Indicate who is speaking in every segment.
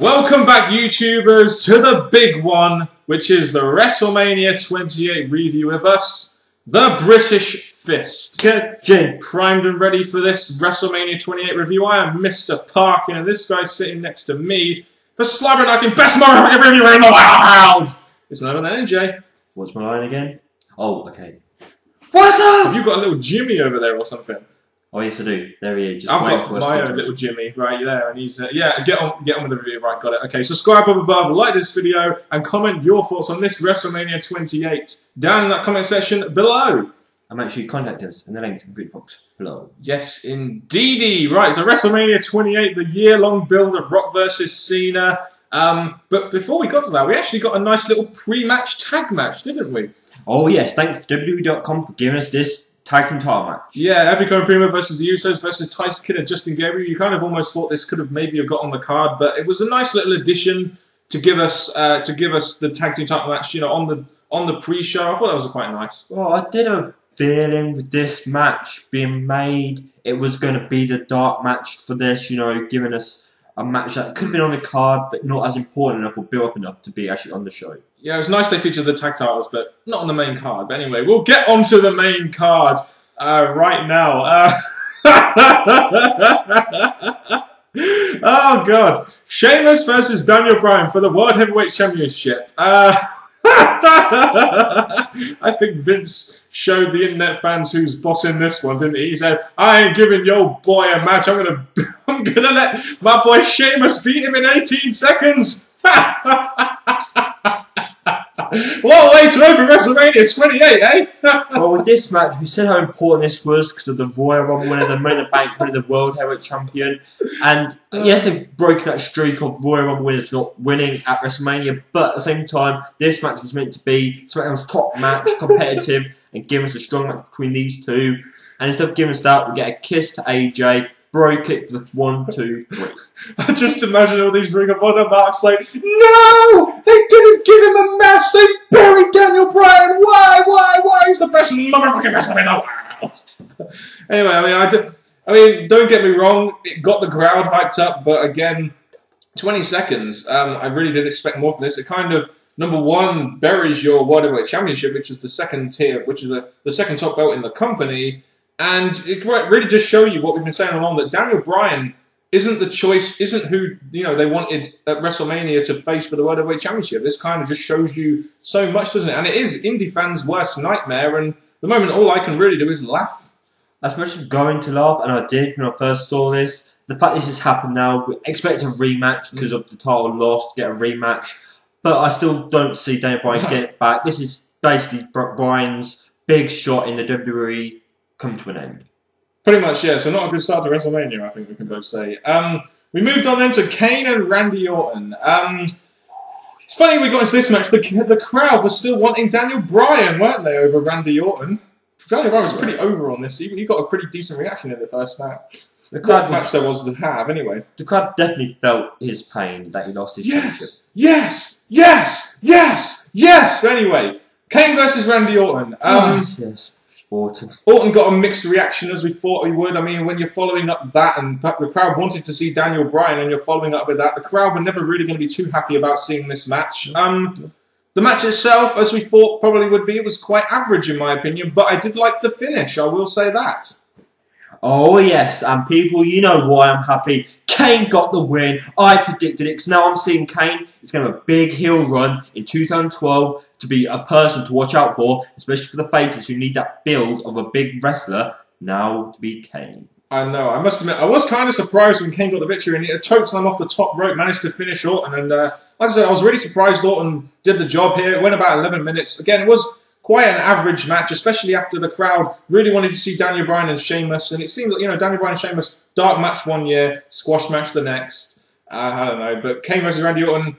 Speaker 1: Welcome back, YouTubers, to the big one, which is the WrestleMania 28 review with us, the British Fist. Get Jane primed and ready for this WrestleMania 28 review. I am Mr. Parkin, and this guy sitting next to me, the slobber-knocking best motherfucking reviewer in the world! It's none other than NJ.
Speaker 2: What's my line again? Oh, okay. What's up?
Speaker 1: Have you got a little Jimmy over there or something?
Speaker 2: Oh, yes, I do. There he is.
Speaker 1: I've got my own little Jimmy right there, and he's yeah. Get on with the review. Right, got it. Okay, subscribe up above, like this video, and comment your thoughts on this WrestleMania 28 down in that comment section below.
Speaker 2: And make sure you contact us in the links in the group box below.
Speaker 1: Yes, indeedy. Right, so WrestleMania 28, the year-long build of Rock versus Cena. But before we got to that, we actually got a nice little pre-match tag match, didn't we?
Speaker 2: Oh yes, thanks to WWE.com for giving us this tag team title match.
Speaker 1: Yeah, Epico and Primo versus the Usos versus Tyson Kidd and Justin Gabriel. You kind of almost thought this could have maybe got on the card, but it was a nice little addition to give us the tag team title match. You know, on the pre-show. I thought that was quite nice.
Speaker 2: Well, I did have a feeling with this match being made, it was going to be the dark match for this. You know, giving us a match that could have been on the card, but not as important enough or built up enough to be actually on the show. Yeah,
Speaker 1: it was nice they featured the tag titles, but not on the main card. But anyway, we'll get onto the main card right now. Oh, God. Sheamus versus Daniel Bryan for the World Heavyweight Championship. I think Vince showed the internet fans who's bossing this one, didn't he? He said, I ain't giving your boy a match. I'm gonna let my boy Sheamus beat him in 18 seconds. What a way to open WrestleMania 28, eh?
Speaker 2: Well, with this match, we said how important this was because of the Royal Rumble winner, the Money in the Bank winner, the World Heavyweight Champion. And yes, they've broken that streak of Royal Rumble winners not winning at WrestleMania, but at the same time, this match was meant to be SmackDown's top match, competitive, and give us a strong match between these two. And instead of giving us that, we get a kiss to AJ, bro kick with 1, 2, 3.
Speaker 1: I just imagine all these Ring of Honor marks like, no! They didn't give him a match! They buried Daniel Bryan! Why? He's the best motherfucking wrestler in the world! Anyway, I mean, don't get me wrong, it got the crowd hyped up, but again, 20 seconds, I really did expect more from this. It kind of, number one, buries your World Heavyweight Championship, which is the second tier, which is the second top belt in the company. And it really just show you what we've been saying along, that Daniel Bryan isn't the choice, isn't who they wanted at WrestleMania to face for the World Heavyweight Championship. This kind of just shows you so much, doesn't it? And it is indie fans' worst nightmare, and at the moment all I can really do is laugh.
Speaker 2: Especially going to laugh, and I did when I first saw this. The fact this has happened now, we expect a rematch because of the title loss, to get a rematch. But I still don't see Daniel Bryan get it back. This is basically Bryan's big shot in the WWE come to an end.
Speaker 1: Pretty much, yeah. So not a good start to WrestleMania, I think we can both say. We moved on then to Kane and Randy Orton. It's funny we got into this match. The crowd was still wanting Daniel Bryan, weren't they, over Randy Orton? Daniel Bryan was pretty over on this. He got a pretty decent reaction in the first match. The crowd match there was to have, anyway.
Speaker 2: The crowd definitely felt his pain that he lost his championship.
Speaker 1: Yes! But anyway, Kane versus Randy Orton.
Speaker 2: Yes.
Speaker 1: Orton got a mixed reaction as we thought he would. I mean, when you're following up that and the crowd wanted to see Daniel Bryan and you're following up with that, the crowd were never really going to be too happy about seeing this match. The match itself, as we thought probably would be, it was quite average in my opinion, but I did like the finish, I will say that.
Speaker 2: Oh yes, and people, you know why I'm happy. Kane got the win. I predicted it, because now I'm seeing Kane is going to have a big heel run in 2012 to be a person to watch out for, especially for the faces who need that build of a big wrestler, now to be Kane.
Speaker 1: I know, I must admit, I was kind of surprised when Kane got the victory, and he chokeslam off the top rope, managed to finish Orton, and like I said, I was really surprised Orton did the job here. It went about 11 minutes. Again, it was quite an average match, especially after the crowd really wanted to see Daniel Bryan and Sheamus, and it seemed like, Daniel Bryan and Sheamus, dark match one year, squash match the next. I don't know, but Kane versus Randy Orton,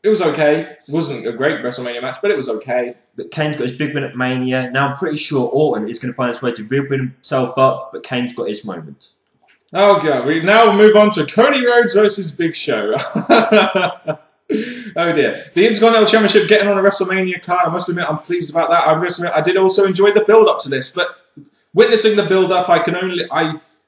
Speaker 1: it was okay. It wasn't a great WrestleMania match, but it was okay.
Speaker 2: But Kane's got his big win at Mania. Now I'm pretty sure Orton is going to find his way to rebuild himself up, but Kane's got his moment.
Speaker 1: Oh God, we now move on to Cody Rhodes versus Big Show. Oh dear. The Intercontinental Championship getting on a WrestleMania card. I must admit I'm pleased about that. I must admit I did also enjoy the build-up to this, but witnessing the build-up, I can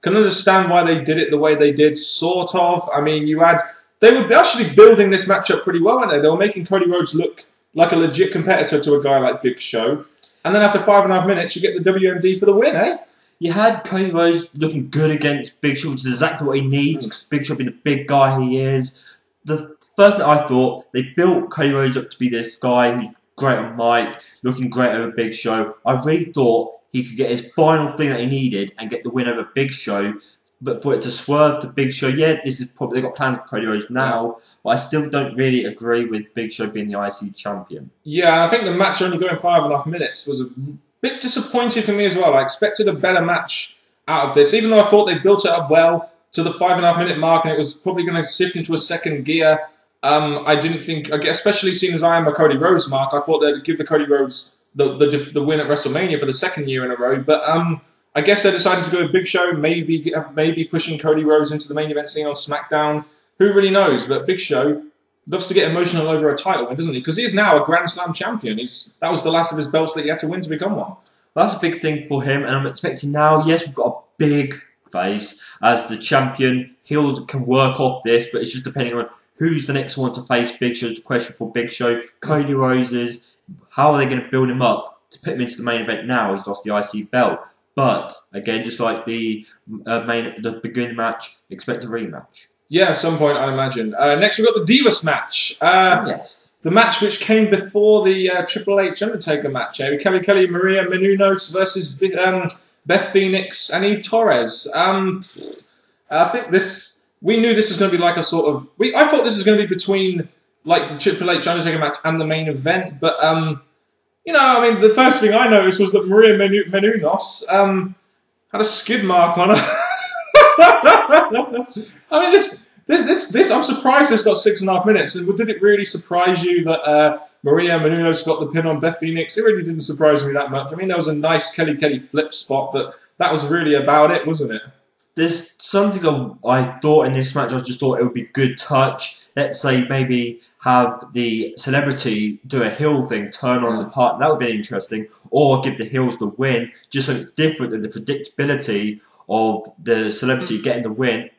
Speaker 1: understand why they did it the way they did, sort of. I mean, you had they were actually building this matchup pretty well, weren't they? They were making Cody Rhodes look like a legit competitor to a guy like Big Show. And then after 5.5 minutes, you get the WMD for the win, eh?
Speaker 2: You had Cody Rhodes looking good against Big Show, which is exactly what he needs, because Big Show being the big guy he is. The first thing I thought, they built Cody Rhodes up to be this guy who's great on mic, looking great over Big Show. I really thought he could get his final thing that he needed and get the win over Big Show. But for it to swerve to Big Show, yeah, this is probably they've got plans for Cody Rhodes now, but I still don't really agree with Big Show being the IC champion.
Speaker 1: Yeah, I think the match only going 5.5 minutes was a bit disappointing for me as well. I expected a better match out of this, even though I thought they built it up well to the 5.5 minute mark, and it was probably going to shift into a second gear. I didn't think, especially seeing as I am a Cody Rhodes mark, I thought they'd give the Cody Rhodes the win at WrestleMania for the second year in a row. But I guess they decided to go with Big Show, maybe pushing Cody Rhodes into the main event scene on SmackDown. Who really knows? But Big Show loves to get emotional over a title win, doesn't he? Because he's now a Grand Slam champion. That was the last of his belts that he had to win to become one.
Speaker 2: That's a big thing for him, and I'm expecting now, yes, we've got a big face as the champion. Heels can work off this, but it's just depending on who's the next one to face Big Show. The question for Big Show, Cody Rhodes is, how are they going to build him up to put him into the main event now? He's lost the IC belt. But, again, just like the beginning match, expect a rematch.
Speaker 1: Yeah, at some point, I imagine. Next, we've got the Divas match.
Speaker 2: Yes.
Speaker 1: The match which came before the Triple H Undertaker match. Kelly, Maria Menounos versus Beth Phoenix and Eve Torres. I think we knew this was going to be like a sort of... I thought this was going to be between like the Triple H Undertaker match and the main event, but... the first thing I noticed was that Maria Menounos had a skid mark on her. This I'm surprised this got 6.5 minutes. And did it really surprise you that Maria Menounos got the pin on Beth Phoenix? It really didn't surprise me that much. I mean, there was a nice Kelly flip spot, but that was really about it, wasn't it?
Speaker 2: There's something I thought in this match, I just thought it would be good touch. Let's say maybe have the celebrity do a heel thing, turn on the partner. That would be interesting. Or give the heels the win, just so it's different than the predictability of the celebrity getting the win.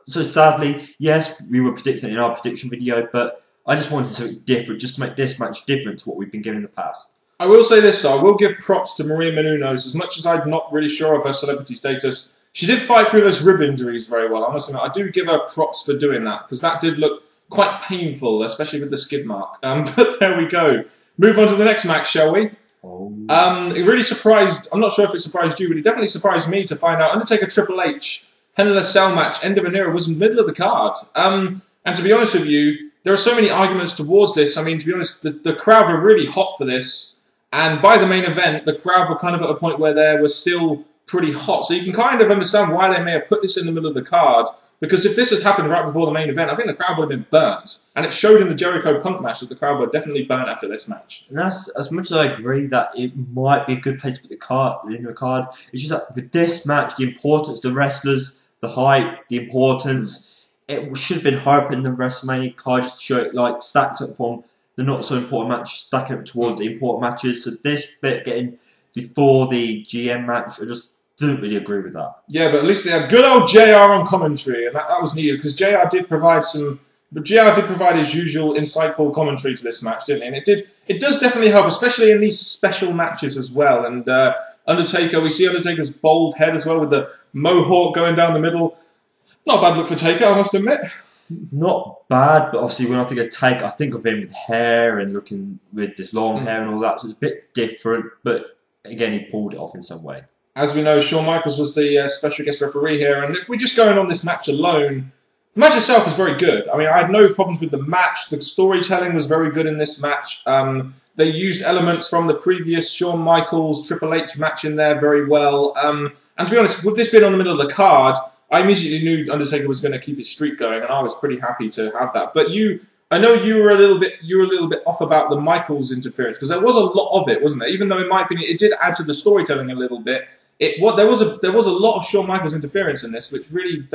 Speaker 2: So sadly, yes, we were predicting it in our prediction video, but I just wanted something different, just to make this match different to what we've been given in the past.
Speaker 1: I will say this though, I will give props to Maria Menounos. As much as I'm not really sure of her celebrity status, she did fight through those rib injuries very well. I must admit, I do give her props for doing that, because that did look quite painful, especially with the skid mark. But there we go. Move on to the next match, shall we?
Speaker 2: Oh.
Speaker 1: It really surprised, I'm not sure if it surprised you, but it definitely surprised me to find out Undertaker Triple H, Hell in a Cell match, end of an era, was in the middle of the card. And to be honest with you, there are so many arguments towards this. I mean, to be honest, the crowd were really hot for this. And by the main event, the crowd were kind of at a point where they were still pretty hot. So you can kind of understand why they may have put this in the middle of the card. Because if this had happened right before the main event, I think the crowd would have been burnt. And it showed in the Jericho Punk match that the crowd were definitely burnt after this match.
Speaker 2: And that's, as much as I agree that it might be a good place to put the card in the card, it's just that with this match, the importance, the wrestlers, the hype, the importance, it should have been higher up in the WrestleMania card, just to show it like stacked up from the not so important match, stacking up towards the important matches. So this bit getting before the GM match, I just didn't really agree with that.
Speaker 1: Yeah, but at least they had good old JR on commentary, and that was needed, because JR did provide his usual insightful commentary to this match, didn't he? And it does definitely help, especially in these special matches as well. And Undertaker, we see Undertaker's bald head as well, with the mohawk going down the middle. Not a bad look for Taker, I must admit.
Speaker 2: Not bad, but obviously when I think of Taker, I think of him with hair and looking with this long hair and all that, so it's a bit different, but again, he pulled it off in some way.
Speaker 1: As we know, Shawn Michaels was the special guest referee here, and if we're just going on this match alone, the match itself was very good. I mean, I had no problems with the match. The storytelling was very good in this match. They used elements from the previous Shawn Michaels Triple H match in there very well. And to be honest, with this being on the middle of the card, I immediately knew Undertaker was going to keep his streak going, and I was pretty happy to have that. But I know you were a little bit off about the Michaels interference, because there was a lot of it, wasn't there? Even though, in my opinion, it did add to the storytelling a little bit. There was a lot of Shawn Michaels interference in this, which really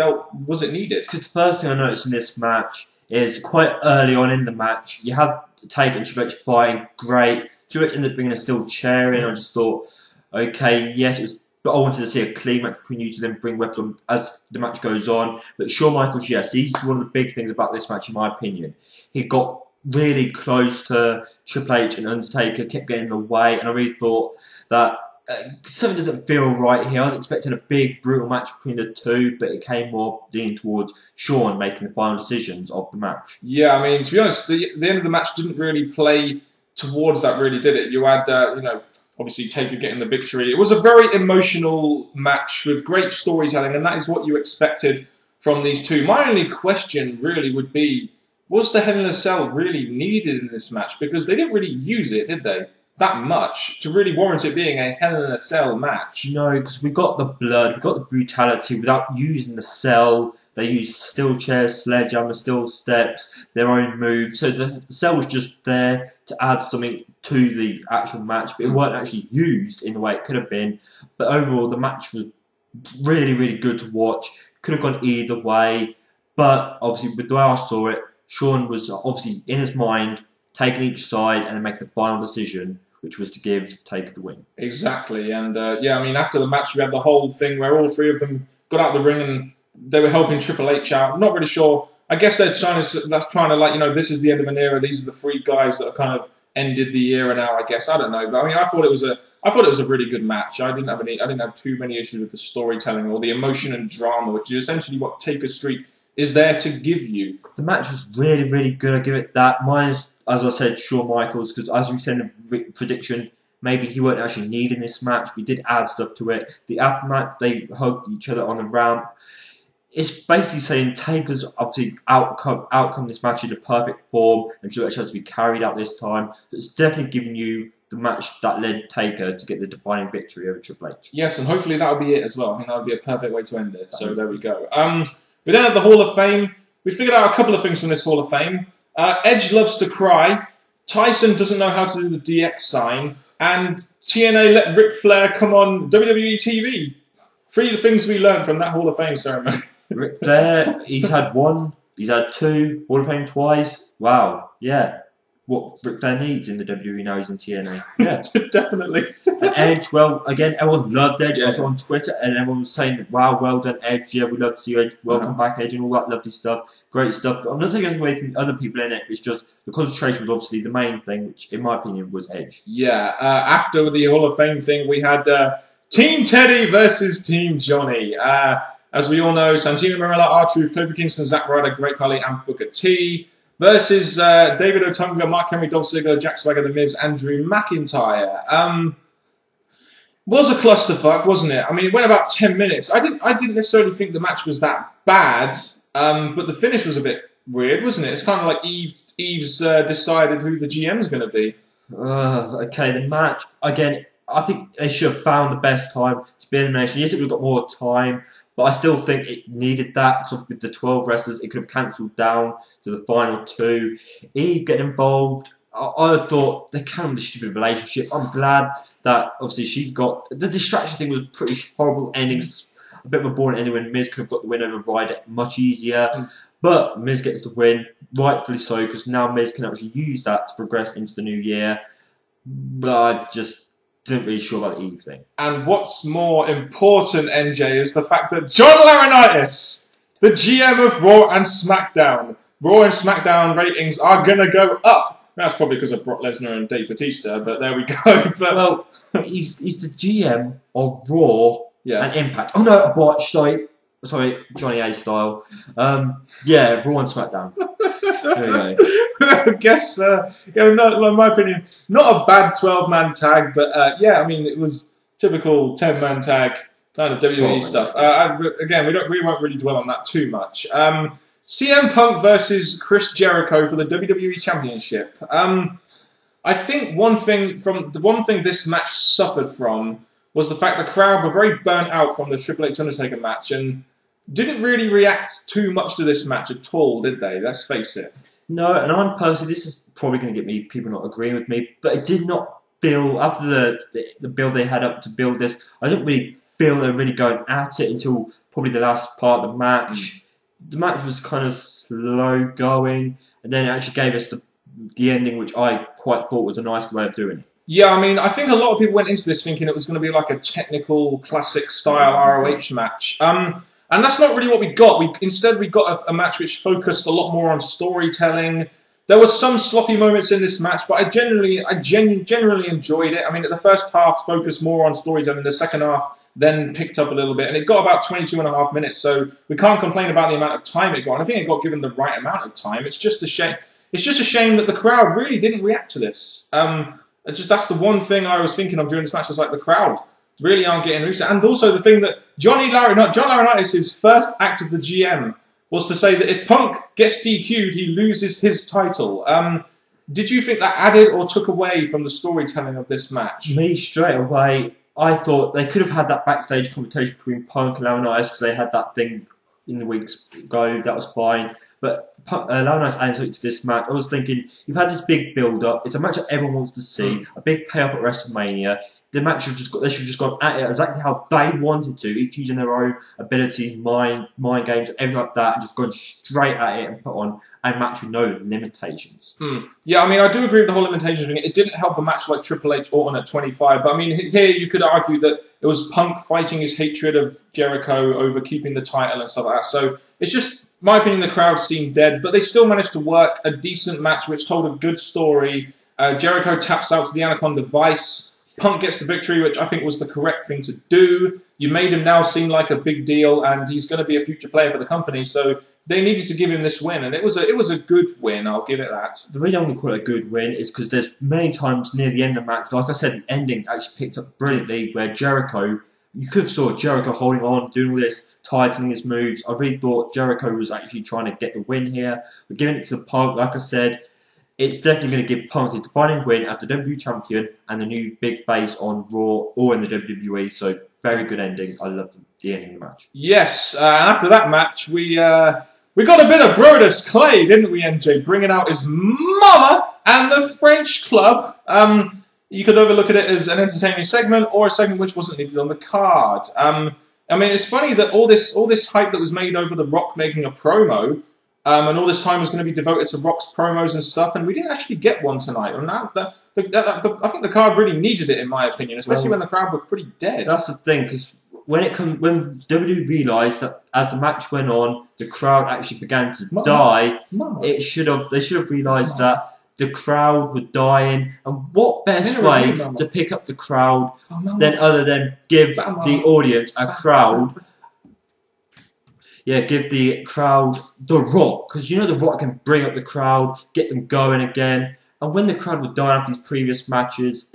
Speaker 1: wasn't needed.
Speaker 2: Because the first thing I noticed in this match is quite early on in the match, you have Taker and Triple H fighting, great. Triple H ended up bringing a steel chair in. I just thought, okay, yes, it was But I wanted to see a clean match between you two, then bring weapons on as the match goes on. But Shawn Michaels, yes, he's one of the big things about this match, in my opinion. He got really close to Triple H and Undertaker, kept getting in the way, and I really thought that something doesn't feel right here. I was expecting a big, brutal match between the two, but it came more leaning towards Shawn making the final decisions of the match.
Speaker 1: Yeah, I mean, to be honest, the end of the match didn't really play towards that, really, did it? You had, obviously Taker getting the victory. It was a very emotional match with great storytelling, and that is what you expected from these two. My only question really would be, was the Hell in a Cell really needed in this match? Because they didn't really use it, did they? That much to really warrant it being a Hell in a Cell match.
Speaker 2: No, because we got the blood, we got the brutality without using the cell. They used steel chairs, sledgehammer, steel steps, their own moves. So the cell was just there to add something to the actual match, but it weren't actually used in the way it could have been. But overall, the match was really, really good to watch. Could have gone either way, but obviously, with the way I saw it, Shawn was obviously in his mind taking each side and then making the final decision, which was to give Taker the win.
Speaker 1: Exactly, and I mean, after the match, we had the whole thing where all three of them got out of the ring and they were helping Triple H out. I'm not really sure. I guess that's trying to this is the end of an era. These are the three guys that have kind of ended the era now. I guess I don't know, but I mean, I thought it was a really good match. I didn't have too many issues with the storytelling or the emotion and drama, which is essentially what Taker Street is there to give you.
Speaker 2: The match was really, really good. I give it that. Minus, as I said, Shawn Michaels, because as we said in the prediction, maybe he weren't actually needing this match, but he did add stuff to it. The aftermatch, they hugged each other on the ramp. It's basically saying Taker's obviously outcome this match in the perfect form, and Triple H has to be carried out this time. So it's definitely giving you the match that led Taker to get the defining victory over Triple H.
Speaker 1: Yes, and hopefully that'll be it as well. I think that'll be a perfect way to end it. So there we go. We then have the Hall of Fame. We figured out a couple of things from this Hall of Fame. Edge loves to cry. Tyson doesn't know how to do the DX sign. And TNA let Ric Flair come on WWE TV. Three things we learned from that Hall of Fame ceremony.
Speaker 2: Ric Flair, he's had one, he's had two, Hall of Fame twice. Wow, yeah. What Ric Flair needs in the WWE now he's in TNA. Yeah,
Speaker 1: definitely.
Speaker 2: And Edge, well, again, everyone loved Edge. I was on Twitter and everyone was saying, wow, well done, Edge. Yeah, we love to see you, Edge. Welcome back, Edge, and all that lovely stuff. Great stuff. But I'm not taking anything away from other people in it. It's just the concentration was obviously the main thing, which, in my opinion, was Edge.
Speaker 1: Yeah, after the Hall of Fame thing, we had Team Teddy versus Team Johnny. As we all know, Santino Marella, R-Truth, Kofi Kingston, Zack Ryder, Great Khali, and Booker T. Versus David Otunga, Mark Henry, Dolph Ziggler, Jack Swagger, The Miz, Andrew McIntyre. Was a clusterfuck, wasn't it? I mean, it went about 10 minutes. I didn't necessarily think the match was that bad, but the finish was a bit weird, wasn't it? It's kind of like Eve's decided who the GM's going to be.
Speaker 2: Okay, the match, again, I think they should have found the best time to be elimination. Yes, it would have got more time, but I still think it needed that, because with the 12 wrestlers, it could have cancelled down to the final two. Eve getting involved, I thought they kind of a stupid relationship. I'm glad that obviously she got... The distraction thing was pretty horrible endings. A bit of a boring ending when Miz could have got the win over Ryder much easier. But Miz gets the win, rightfully so, because now Miz can actually use that to progress into the new year. But I just... not really sure about the Eve thing.
Speaker 1: And what's more important, NJ, is the fact that John Laurinaitis, the GM of Raw and SmackDown, Raw and SmackDown ratings are going to go up. That's probably because of Brock Lesnar and Dave Bautista, but there we go. But,
Speaker 2: well, he's the GM of Raw and Impact. Oh no, a botch, sorry, Johnny A style. Yeah, Raw and SmackDown. There we go.
Speaker 1: I guess, in my opinion, not a bad 12-man tag, but yeah, I mean, it was typical 10-man tag kind of WWE stuff. Again, we won't really dwell on that too much. CM Punk versus Chris Jericho for the WWE Championship. I think one thing this match suffered from was the fact the crowd were very burnt out from the Triple H Undertaker match and didn't really react too much to this match at all, did they? Let's face it.
Speaker 2: No, and I'm personally, this is probably going to get people not agreeing with me, but it did not feel, after the build they had up to build this, I didn't really feel they were really going at it until probably the last part of the match. The match was kind of slow going, and then it actually gave us the ending, which I quite thought was a nice way of doing it.
Speaker 1: Yeah, I mean, I think a lot of people went into this thinking it was going to be like a technical, classic style ROH match. And that's not really what we got. Instead, we got a match which focused a lot more on storytelling. There was some sloppy moments in this match, but I generally enjoyed it. I mean, the first half focused more on storytelling. The second half then picked up a little bit, and it got about 22.5 minutes. So we can't complain about the amount of time it got. And I think it got given the right amount of time. It's just a shame. It's just a shame that the crowd really didn't react to this. That's the one thing I was thinking of during this match. Was like the crowd really aren't getting reached, and also the thing that John Laurinaitis' first act as the GM was to say that if Punk gets DQ'd, he loses his title. Did you think that added or took away from the storytelling of this match?
Speaker 2: Me, straight away, I thought they could have had that backstage conversation between Punk and Laurinaitis because they had that thing in the weeks ago. That was fine. But Laurinaitis added something to this match. I was thinking, you've had this big build-up. It's a match that everyone wants to see. A big payoff at Wrestlemania. The match they should have just gone at it exactly how they wanted to, each using their own abilities, mind games, everything like that, and just gone straight at it and put on a match with no limitations.
Speaker 1: Yeah, I mean, I do agree with the whole limitations thing. It didn't help a match like Triple H Orton at 25, but I mean, here you could argue that it was Punk fighting his hatred of Jericho over keeping the title and stuff like that. So it's just, in my opinion, the crowd seemed dead, but they still managed to work a decent match which told a good story. Jericho taps out to the Anaconda Vice. Punk gets the victory, which I think was the correct thing to do. You made him now seem like a big deal, and he's going to be a future player for the company. So they needed to give him this win, and it was a good win. I'll give it that.
Speaker 2: The reason I'm going to call it a good win is because there's many times near the end of the match, like I said, the ending actually picked up brilliantly, where Jericho, you could have saw Jericho holding on, doing all this, tightening his moves. I really thought Jericho was actually trying to get the win here, but giving it to Punk, like I said. It's definitely going to give Punk his defining win as the WWE Champion and the new big base on Raw or in the WWE. So, very good ending. I loved the ending of the match.
Speaker 1: Yes, and after that match, we got a bit of Brodus Clay, didn't we, MJ? Bringing out his mama and the French Club. You could overlook at it as an entertaining segment or a segment which wasn't needed on the card. I mean, it's funny that all this hype that was made over The Rock making a promo. And all this time was going to be devoted to Rock's promos and stuff, and we didn't actually get one tonight. And I think the card really needed it, in my opinion, especially when the crowd were pretty dead.
Speaker 2: That's the thing, because when WWE realised that as the match went on, the crowd actually began to die. They should have realised that the crowd were dying, and what best way to pick up the crowd other than give the audience a crowd. Yeah, give the crowd The Rock, because you know The Rock can bring up the crowd, get them going again. And when the crowd was dying after these previous matches,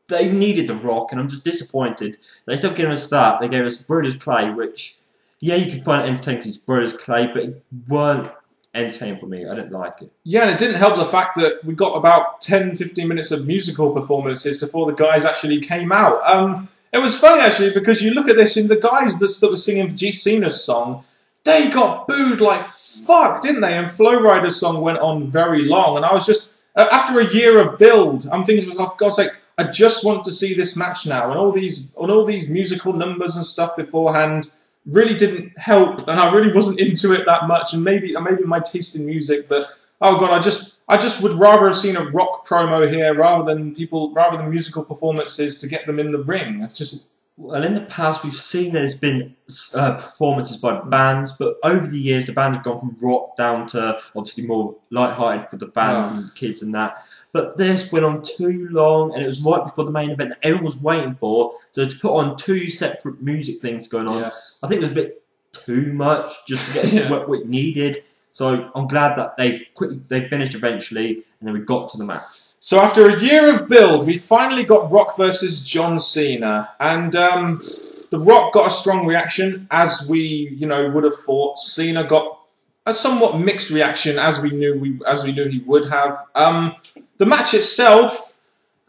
Speaker 2: they needed The Rock, and I'm just disappointed. They still gave us that. They gave us Brodus Clay, which, yeah, you can find it entertaining because it's Brodus Clay, but it weren't entertaining for me. I didn't like it.
Speaker 1: Yeah, and it didn't help the fact that we got about 10-15 minutes of musical performances before the guys actually came out. It was funny, actually, because you look at this, and the guys that were singing Cena's song, they got booed like fuck, didn't they? And Flow Rider's song went on very long, and I was just, after a year of build, I'm thinking to myself, for God's sake, I just want to see this match now, and all these musical numbers and stuff beforehand really didn't help, and I really wasn't into it that much, and maybe my taste in music, but oh God, I just would rather have seen a Rock promo here rather than musical performances to get them in the ring. That's just.
Speaker 2: Well, in the past we've seen there's been performances by bands, but over the years the band have gone from rock down to obviously more light-hearted for the bands and kids and that. But this went on too long, and it was right before the main event that everyone was waiting for. So to put on two separate music things going on, I think it was a bit too much just to get us to what we needed. So I'm glad that they finished eventually, and then we got to the match.
Speaker 1: So after a year of build, we finally got Rock versus John Cena, and the Rock got a strong reaction, as we would have thought. Cena got a somewhat mixed reaction, as we knew he would have. The match itself,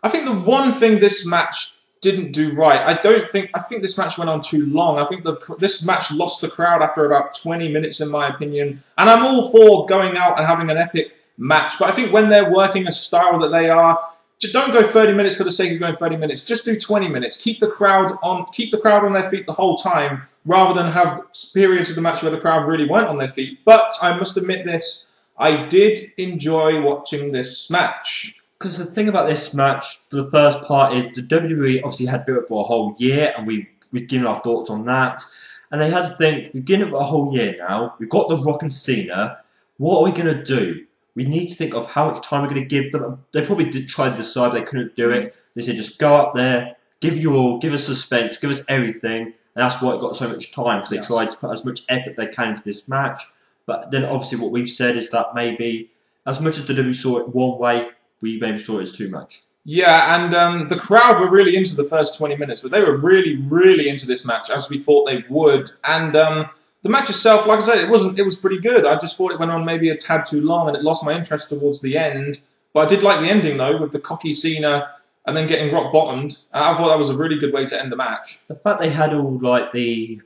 Speaker 1: I think the one thing this match didn't do right. I think this match went on too long. I think this match lost the crowd after about 20 minutes, in my opinion. And I'm all for going out and having an epic match, but I think when they're working a style that they are, just don't go 30 minutes for the sake of going 30 minutes. Just do 20 minutes. Keep the crowd on their feet the whole time, rather than have periods of the match where the crowd really weren't on their feet. But I must admit this, I did enjoy watching this match.
Speaker 2: because the thing about this match, for the first part, is the WWE obviously had built it for a whole year, and we've given our thoughts on that. And they had to think, we've given it for a whole year now, we've got The Rock and Cena, what are we going to do? We need to think of how much time we're going to give them. They probably did try to decide, they couldn't do it. They said, just go up there, give you all, give us suspense, give us everything. And that's why it got so much time, because they tried to put as much effort they can into this match. But then obviously what we've said is that maybe, as much as the WWE saw it one way, we maybe saw it as too much.
Speaker 1: Yeah, and the crowd were really into the first 20 minutes, but they were really, really into this match, as we thought they would. And the match itself, like I said, it was pretty good. I just thought it went on maybe a tad too long, and it lost my interest towards the end. But I did like the ending, though, with the cocky Cena and then getting rock bottomed. I thought that was a really good way to end the match.
Speaker 2: The fact they had all like the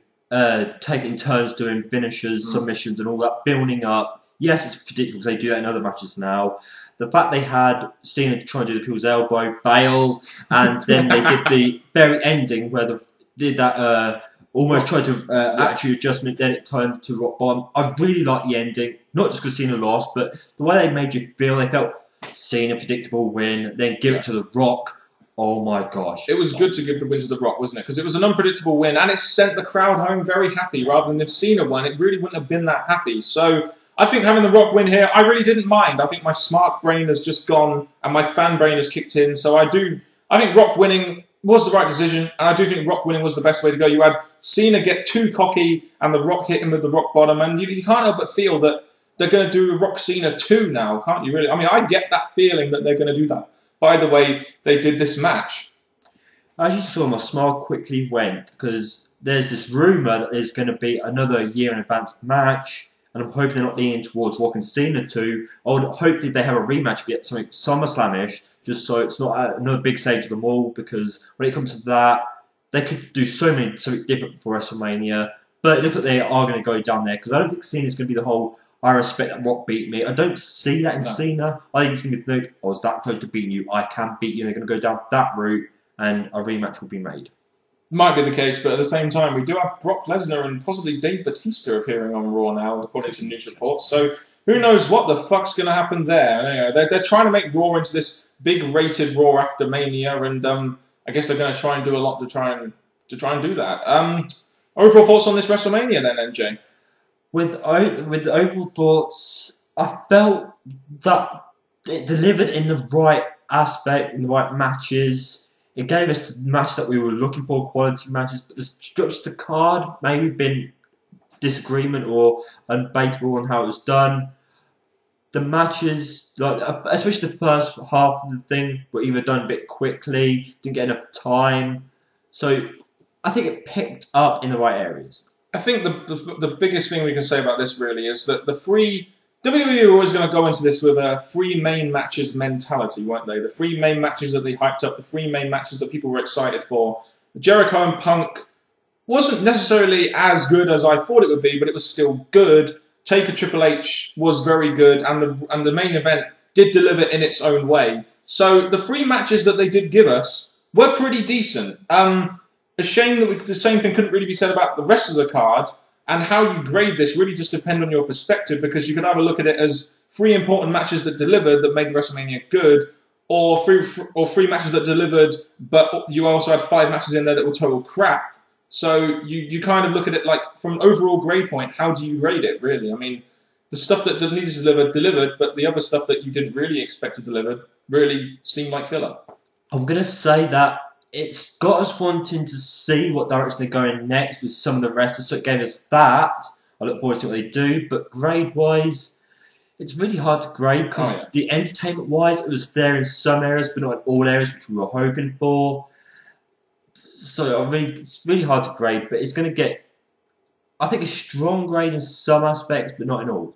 Speaker 2: taking turns doing finishers, submissions, and all that building up. Yes, it's predictable because they do that in other matches now. The fact they had Cena try and do the people's elbow, fail, and then they did the very ending where they did that almost tried to attitude adjustment, then it turned to rock bottom. I really like the ending, not just because Cena lost, but the way they made you feel. They felt Cena predictable win, then give it to The Rock. Oh my gosh.
Speaker 1: It was good to give the win to The Rock, wasn't it? Because it was an unpredictable win, and it sent the crowd home very happy, rather than if Cena won, it really wouldn't have been that happy. So I think having The Rock win here, I really didn't mind. I think my smart brain has just gone, and my fan brain has kicked in. So I think Rock winning was the right decision, and I do think Rock winning was the best way to go. You had Cena get too cocky, and The Rock hit him with the rock bottom, and you can't help but feel that they're going to do Rock Cena 2 now, can't you really? I mean, I get that feeling that they're going to do that by the way they did this match.
Speaker 2: As you saw, my smile quickly went, because there's this rumour that there's going to be another year in advance match, and I'm hoping they're not leaning towards Rock and Cena 2. I would hopefully they have a rematch, be it something SummerSlam-ish, just so it's not another big stage of them all, because when it comes to that, they could do something different for WrestleMania, but it looks like they are going to go down there, because I don't think Cena's going to be the whole, I respect that Rock beat me. I don't see that in Cena. I think he's going to be like, I was that close to beating you, I can beat you. They're going to go down that route, and a rematch will be made.
Speaker 1: Might be the case, but at the same time, we do have Brock Lesnar and possibly Dave Bautista appearing on Raw now, according to news reports. So who knows what the fuck's going to happen there? Anyway, they're trying to make Raw into this big rated Raw after Mania, and I guess they're going to try and do a lot to try and do that. Overall thoughts on this WrestleMania then, NJ?
Speaker 2: With the overall thoughts, I felt that it delivered in the right aspect, in the right matches. It gave us the match that we were looking for, quality matches, but the structure of the card maybe been disagreement or undebatable on how it was done. The matches, like especially the first half of the thing, were either done a bit quickly, didn't get enough time. So I think it picked up in the right areas.
Speaker 1: I think the biggest thing we can say about this really is that WWE were always going to go into this with a 3 main matches mentality, weren't they? The 3 main matches that they hyped up, the 3 main matches that people were excited for. Jericho and Punk wasn't necessarily as good as I thought it would be, but it was still good. Taker Triple H was very good, and the main event did deliver in its own way. So the 3 matches that they did give us were pretty decent. A shame that the same thing couldn't really be said about the rest of the card. And how you grade this really just depend on your perspective, because you could either look at it as 3 important matches that delivered that made WrestleMania good, or 3 matches that delivered, but you also had 5 matches in there that were total crap. So you kind of look at it like, from an overall grade point, how do you grade it, really? I mean, the stuff that needed to deliver, delivered, but the other stuff that you didn't really expect to deliver really seemed like filler.
Speaker 2: I'm going to say that it's got us wanting to see what direction they're going next with some of the wrestlers, so it gave us that. I look forward to see what they do, but grade-wise, it's really hard to grade, because the entertainment-wise, it was there in some areas, but not in all areas, which we were hoping for. So it's really hard to grade, but it's going to get, I think, a strong grade in some aspects, but not in all.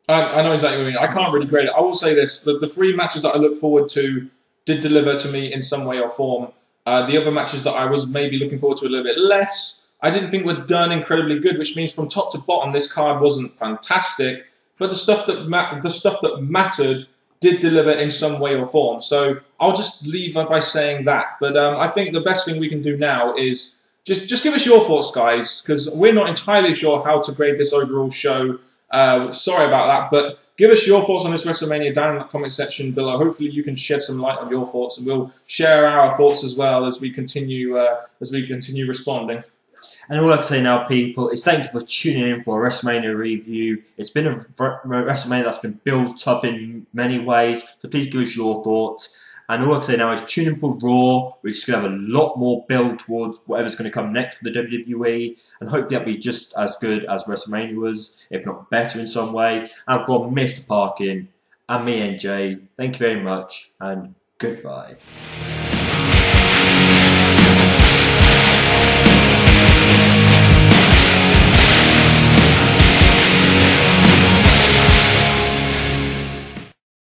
Speaker 1: I know exactly what you mean. I can't really grade it. I will say this, the 3 matches that I look forward to did deliver to me in some way or form. The other matches that I was maybe looking forward to a little bit less, I didn't think were done incredibly good, which means from top to bottom, this card wasn't fantastic. But the stuff that mattered did deliver in some way or form. So I'll just leave by saying that. But I think the best thing we can do now is just give us your thoughts, guys, because we're not entirely sure how to grade this overall show. Sorry about that, but Give us your thoughts on this WrestleMania down in the comment section below. Hopefully you can shed some light on your thoughts, and we'll share our thoughts as well as we continue responding.
Speaker 2: And all I can say now, people, is thank you for tuning in for a WrestleMania review. It's been a WrestleMania that's been built up in many ways, so please give us your thoughts. And all I can say now is tune in for Raw, which is going to have a lot more build towards whatever's going to come next for the WWE, and hopefully that'll be just as good as WrestleMania was, if not better in some way. And from Mr. Parkin and me, NJ, thank you very much, and goodbye.